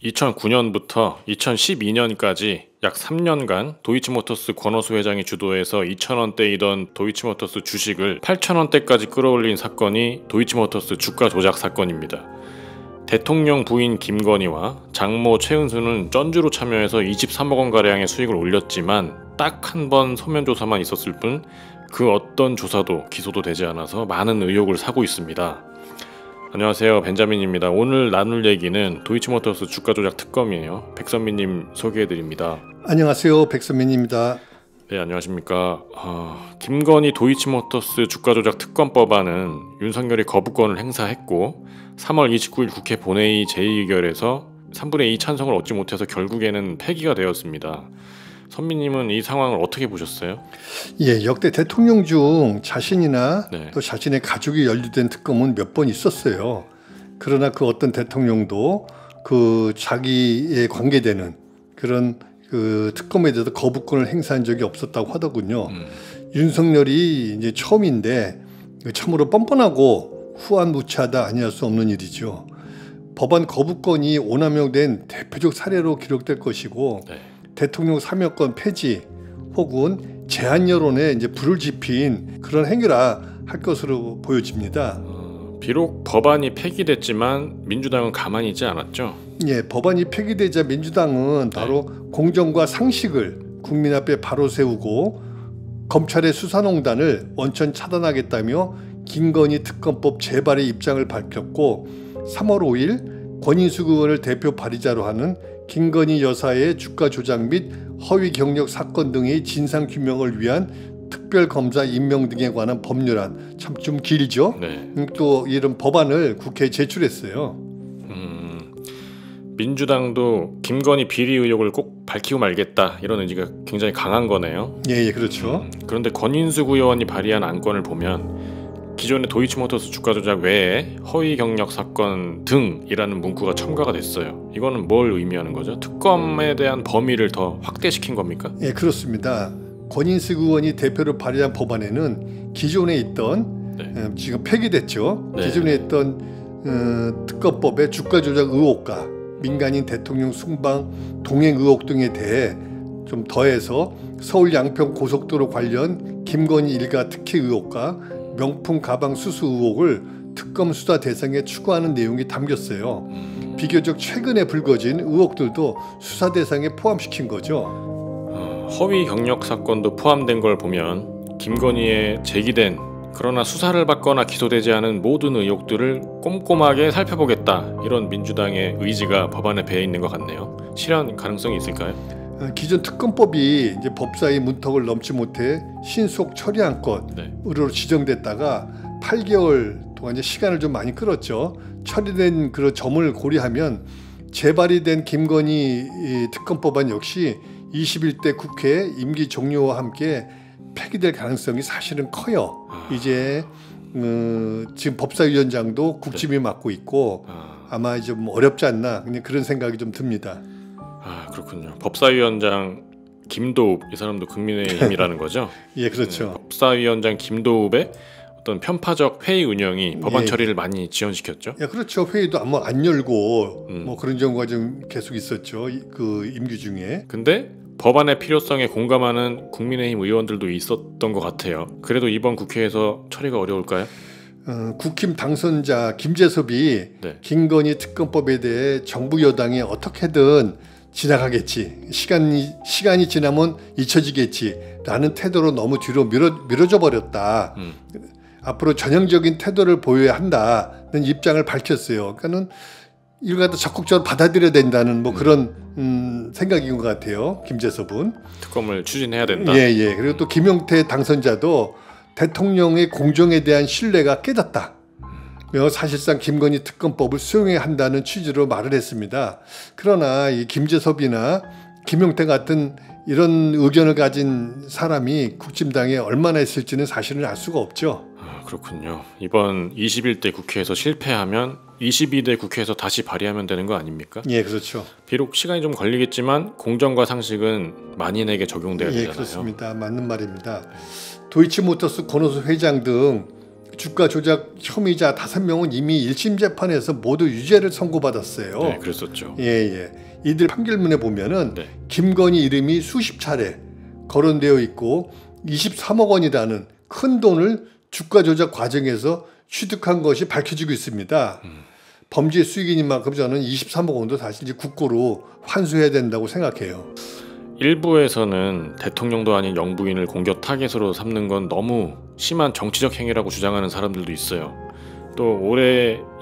2009년부터 2012년까지 약 3년간 도이치모터스 권오수 회장이 주도해서 2,000원대이던 도이치모터스 주식을 8,000원대까지 끌어올린 사건이 도이치모터스 주가 조작 사건입니다. 대통령 부인 김건희와 장모 최은수는 전주로 참여해서 23억 원가량의 수익을 올렸지만 딱 한 번 서면 조사만 있었을 뿐 그 어떤 조사도 기소도 되지 않아서 많은 의혹을 사고 있습니다. 안녕하세요, 벤자민입니다. 오늘 나눌 얘기는 도이치모터스 주가 조작 특검이에요. 백선민님 소개해드립니다. 안녕하세요, 백선민입니다. 네, 안녕하십니까. 김건희 도이치모터스 주가 조작 특검법안은 윤석열이 거부권을 행사했고 3월 29일 국회 본회의 제2의결에서 3분의 2 찬성을 얻지 못해서 결국에는 폐기가 되었습니다. 선미님은 이 상황을 어떻게 보셨어요? 예, 역대 대통령 중 자신이나 또 자신의 가족이 연루된 특검은 몇 번 있었어요. 그러나 그 어떤 대통령도 그 자기에 관계되는 그런 그 특검에 대해서 거부권을 행사한 적이 없었다고 하더군요. 윤석열이 이제 처음인데 참으로 뻔뻔하고 후안무치하다 아니할 수 없는 일이죠. 법안 거부권이 오남용된 대표적 사례로 기록될 것이고 대통령 사면권 폐지 혹은 제한 여론에 이제 불을 지핀 그런 행위라 할 것으로 보여집니다. 비록 법안이 폐기됐지만 민주당은 가만히 있지 않았죠? 예, 법안이 폐기되자 민주당은 바로 공정과 상식을 국민 앞에 바로 세우고 검찰의 수사농단을 원천 차단하겠다며 김건희 특검법 재발의 입장을 밝혔고 3월 5일 권인숙 의원을 대표 발의자로 하는 김건희 여사의 주가 조작 및 허위 경력 사건 등의 진상 규명을 위한 특별검사 임명 등에 관한 법률안, 참 좀 길죠. 또 이런 법안을 국회에 제출했어요. 민주당도 김건희 비리 의혹을 꼭 밝히고 말겠다 이런 의지가 굉장히 강한 거네요. 예, 그렇죠. 그런데 권인숙 의원이 발의한 안건을 보면 기존의 도이치모터스 주가 조작 외에 허위 경력 사건 등이라는 문구가 첨가가 됐어요. 이거는 뭘 의미하는 거죠? 특검에 대한 범위를 더 확대시킨 겁니까? 예, 그렇습니다. 권인숙 의원이 대표로 발의한 법안에는 기존에 있던 지금 폐기됐죠. 기존에 있던 특검법의 주가 조작 의혹과 민간인 대통령 순방 동행 의혹 등에 대해 좀 더해서 서울 양평 고속도로 관련 김건희 일가 특혜 의혹과 명품 가방 수수 의혹을 특검 수사 대상에 추가하는 내용이 담겼어요. 비교적 최근에 불거진 의혹들도 수사 대상에 포함시킨 거죠. 허위 경력 사건도 포함된 걸 보면 김건희의 제기된 그러나 수사를 받거나 기소되지 않은 모든 의혹들을 꼼꼼하게 살펴보겠다 이런 민주당의 의지가 법안에 배어 있는 것 같네요. 실현 가능성이 있을까요? 기존 특검법이 이제 법사위 문턱을 넘지 못해 신속 처리한 것으로 지정됐다가 8개월 동안 이제 시간을 좀 많이 끌었죠. 처리된 그런 점을 고려하면 재발이 된 김건희 특검법안 역시 21대 국회 임기 종료와 함께 폐기될 가능성이 사실은 커요. 이제 지금 법사위원장도 국짐이 맡고 있고 아마 이제 좀 어렵지 않나 그런 생각이 좀 듭니다. 그렇군요. 법사위원장 김도읍 이 사람도 국민의힘이라는 거죠? 예, 그렇죠. 법사위원장 김도읍의 어떤 편파적 회의 운영이 법안 처리를 많이 지연시켰죠? 예, 그렇죠. 회의도 아마 안 열고 뭐 그런 경우가 좀 계속 있었죠. 그 임기 중에. 근데 법안의 필요성에 공감하는 국민의힘 의원들도 있었던 것 같아요. 그래도 이번 국회에서 처리가 어려울까요? 국힘 당선자 김재섭이 김건희 특검법에 대해 정부 여당이 어떻게든 지나가겠지, 시간이 지나면 잊혀지겠지라는 태도로 너무 뒤로 밀어져 버렸다. 앞으로 전형적인 태도를 보여야 한다는 입장을 밝혔어요. 그러니까는 이걸 갖다 적극적으로 받아들여야 된다는 뭐 그런 생각인 것 같아요. 김재섭은 특검을 추진해야 된다. 예. 그리고 또 김용태 당선자도 대통령의 공정에 대한 신뢰가 깨졌다. 사실상 김건희 특검법을 수용해야 한다는 취지로 말을 했습니다. 그러나 이 김재섭이나 김용태 같은 이런 의견을 가진 사람이 국힘당에 얼마나 있을지는 사실은 알 수가 없죠. 그렇군요. 이번 21대 국회에서 실패하면 22대 국회에서 다시 발의하면 되는 거 아닙니까? 예, 그렇죠. 비록 시간이 좀 걸리겠지만 공정과 상식은 만인에게 적용돼야 되잖아요. 그렇습니다. 맞는 말입니다. 도이치모터스 권오수 회장 등 주가 조작 혐의자 5명은 이미 1심 재판에서 모두 유죄를 선고받았어요. 네, 그랬었죠. 예. 이들 판결문에 보면은 김건희 이름이 수십 차례 거론되어 있고 23억 원이라는 큰 돈을 주가 조작 과정에서 취득한 것이 밝혀지고 있습니다. 범죄 수익이니만큼 저는 23억 원도 사실 이제 국고로 환수해야 된다고 생각해요. 일부에서는 대통령도 아닌 영부인을 공격 타겟으로 삼는 건 너무 심한 정치적 행위라고 주장하는 사람들도 있어요. 또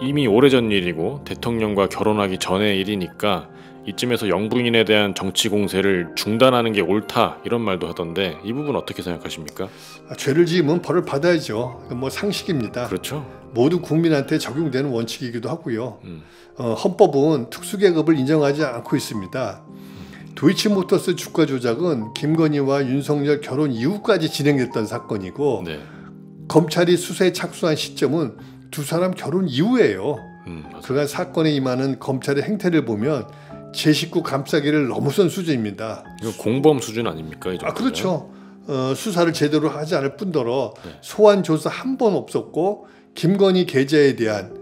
이미 오래전 일이고 대통령과 결혼하기 전의 일이니까 이쯤에서 영부인에 대한 정치 공세를 중단하는 게 옳다 이런 말도 하던데 이 부분 어떻게 생각하십니까? 죄를 지으면 벌을 받아야죠. 뭐 상식입니다. 그렇죠. 모두 국민한테 적용되는 원칙이기도 하고요. 헌법은 특수계급을 인정하지 않고 있습니다. 도이치모터스 주가 조작은 김건희와 윤석열 결혼 이후까지 진행됐던 사건이고 검찰이 수사에 착수한 시점은 두 사람 결혼 이후예요. 그간 사건에 임하는 검찰의 행태를 보면 제 식구 감싸기를 넘어선 수준입니다. 이거 공범 수준 아닙니까? 이 그렇죠. 수사를 제대로 하지 않을 뿐더러 소환 조사 한 번 없었고 김건희 계좌에 대한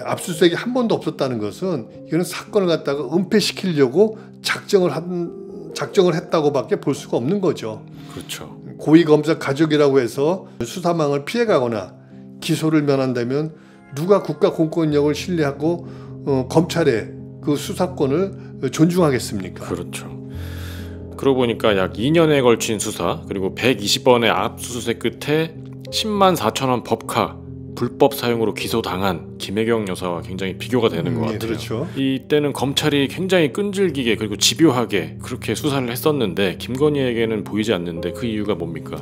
압수수색이 한 번도 없었다는 것은 이거는 사건을 갖다가 은폐시키려고 작정을 했다고밖에 볼 수가 없는 거죠. 그렇죠. 고위검사 가족이라고 해서 수사망을 피해가거나 기소를 면한다면 누가 국가 공권력을 신뢰하고 검찰의 그 수사권을 존중하겠습니까? 그렇죠. 그러고 보니까 약 2년에 걸친 수사 그리고 120번의 압수수색 끝에 10만 4천 원 법카 불법 사용으로 기소당한 김혜경 여사와 굉장히 비교가 되는 것 같아요. 그렇죠. 이때는 검찰이 굉장히 끈질기게 그리고 집요하게 그렇게 수사를 했었는데 김건희에게는 보이지 않는데 그 이유가 뭡니까?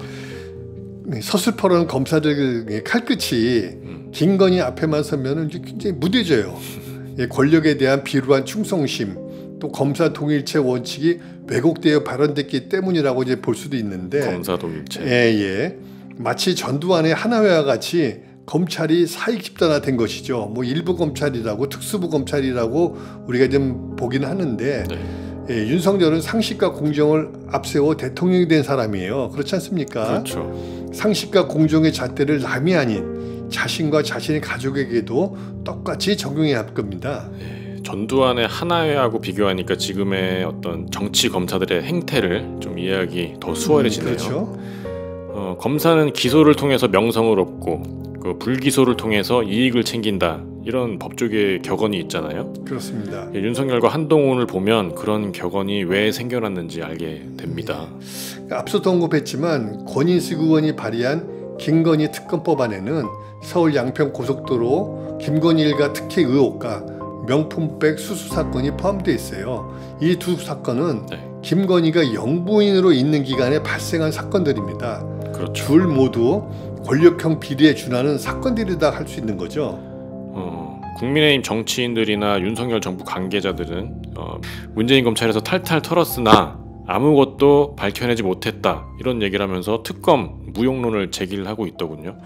서슬퍼런 검사들의 칼끝이 김건희 앞에만 서면 이제 굉장히 무뎌져요. 권력에 대한 비루한 충성심 또 검사 동일체 원칙이 왜곡되어 발언됐기 때문이라고 이제 볼 수도 있는데 검사 동일체. 예. 마치 전두환의 하나회와 같이 검찰이 사익 집단화된 것이죠. 뭐 일부 검찰이라고 특수부 검찰이라고 우리가 좀 보긴 하는데 윤석열은 상식과 공정을 앞세워 대통령이 된 사람이에요. 그렇지 않습니까? 그렇죠. 상식과 공정의 잣대를 남이 아닌 자신과 자신의 가족에게도 똑같이 적용해야 할 겁니다. 전두환의 하나회하고 비교하니까 지금의 어떤 정치 검사들의 행태를 좀 이해하기 더 수월해지네요. 그렇죠. 검사는 기소를 통해서 명성을 얻고 그 불기소를 통해서 이익을 챙긴다 이런 법조계의 격언이 있잖아요. 그렇습니다. 윤석열과 한동훈을 보면 그런 격언이 왜 생겨났는지 알게 됩니다. 앞서도 언급했지만 권인숙 의원이 발의한 김건희 특검법안에는 서울 양평 고속도로 김건희 일가 특혜 의혹과 명품백 수수 사건이 포함되어 있어요. 이 두 사건은 김건희가 영부인으로 있는 기간에 발생한 사건들입니다. 그렇죠. 둘 모두 권력형 비리에 준하는 사건들이다 할 수 있는 거죠. 국민의힘 정치인들이나 윤석열 정부 관계자들은 문재인 검찰에서 탈탈 털었으나 아무것도 밝혀내지 못했다 이런 얘기를 하면서 특검 무용론을 제기를 하고 있더군요.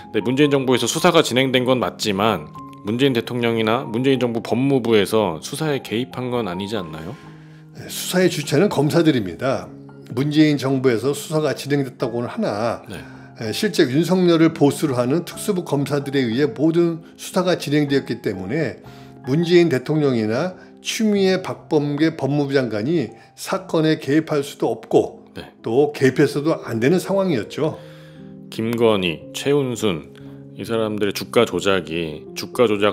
근데 문재인 정부에서 수사가 진행된 건 맞지만 문재인 대통령이나 문재인 정부 법무부에서 수사에 개입한 건 아니지 않나요? 수사의 주체는 검사들입니다. 문재인 정부에서 수사가 진행됐다고는 하나 실제 윤석열을 보수로 하는 특수부 검사들에 의해 모든 수사가 진행되었기 때문에 문재인 대통령이나 추미애 박범계 법무부 장관이 사건에 개입할 수도 없고 또 개입해서도 안 되는 상황이었죠. 김건희, 최은순 이 사람들의 주가 조작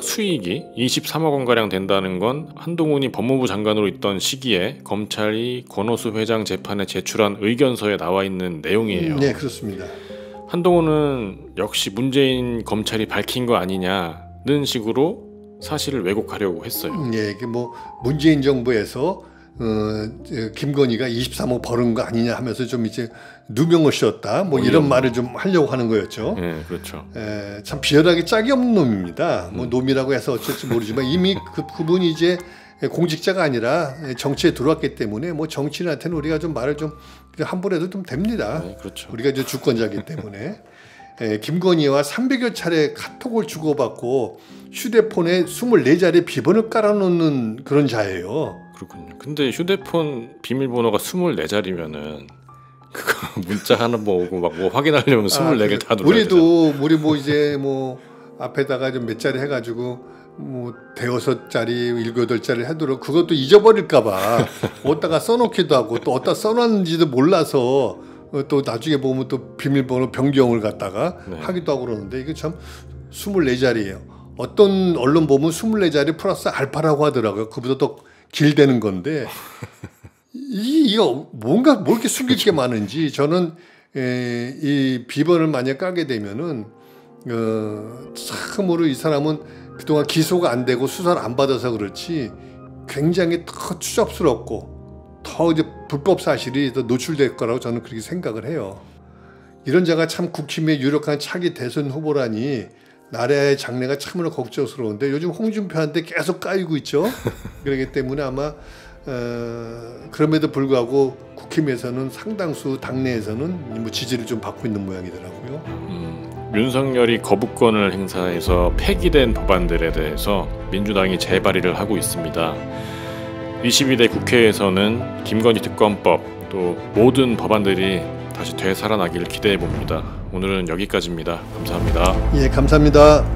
수익이 23억 원가량 된다는 건 한동훈이 법무부 장관으로 있던 시기에 검찰이 권오수 회장 재판에 제출한 의견서에 나와 있는 내용이에요. 네, 그렇습니다. 한동훈은 역시 문재인 검찰이 밝힌 거 아니냐는 식으로 사실을 왜곡하려고 했어요. 네, 이게 뭐 문재인 정부에서 김건희가 23억 벌은 거 아니냐 하면서 좀 이제 누명을 씌웠다 뭐 이런 말을 좀 하려고 하는 거였죠. 네, 그렇죠. 참 비열하게 짝이 없는 놈입니다. 뭐 놈이라고 해서 어쩔지 모르지만 이미 그분이 이제 공직자가 아니라 정치에 들어왔기 때문에 뭐 정치인한테는 우리가 좀 말을 좀 함부로 해도 좀 됩니다. 네, 그렇죠. 우리가 이제 주권자이기 때문에 김건희와 300여 차례 카톡을 주고받고 휴대폰에 24자리 비번을 깔아놓는 그런 자예요. 그렇군요. 근데 휴대폰 비밀번호가 24자리면은 그거 문자 하나 뭐 오고 막 뭐 확인하려면 24개를 다 눌러야 우리 뭐 이제 뭐 앞에다가 좀 몇 자리 해가지고 뭐 대여섯 자리, 7-8자리 하도록 그것도 잊어버릴까봐 어디다가 써놓기도 하고 또 어디다 써놨는지도 몰라서 또 나중에 보면 또 비밀번호 변경을 갖다가 네. 하기도 하고 그러는데 이게 참 24자리예요. 어떤 언론 보면 24자리 플러스 알파라고 하더라고요. 그보다 더 길다는 건데 이거 뭔가 뭐 이렇게 숨길 게 많은지 저는 이 비번을 만약 까게 되면은 참으로 이 사람은 그동안 기소가 안 되고 수사를 안 받아서 그렇지 굉장히 더 추잡스럽고 더 이제 불법 사실이 더 노출될 거라고 저는 그렇게 생각을 해요. 이런 자가 참 국힘의 유력한 차기 대선 후보라니 나라의 장래가 참으로 걱정스러운데 요즘 홍준표한테 계속 까이고 있죠. 그렇기 때문에 아마 그럼에도 불구하고 국힘에서는 상당수 당내에서는 뭐 지지를 좀 받고 있는 모양이더라고요. 윤석열이 거부권을 행사해서 폐기된 법안들에 대해서 민주당이 재발의를 하고 있습니다. 22대 국회에서는 김건희 특검법 또 모든 법안들이 다시 되살아나기를 기대해 봅니다. 오늘은 여기까지입니다. 감사합니다. 예, 감사합니다.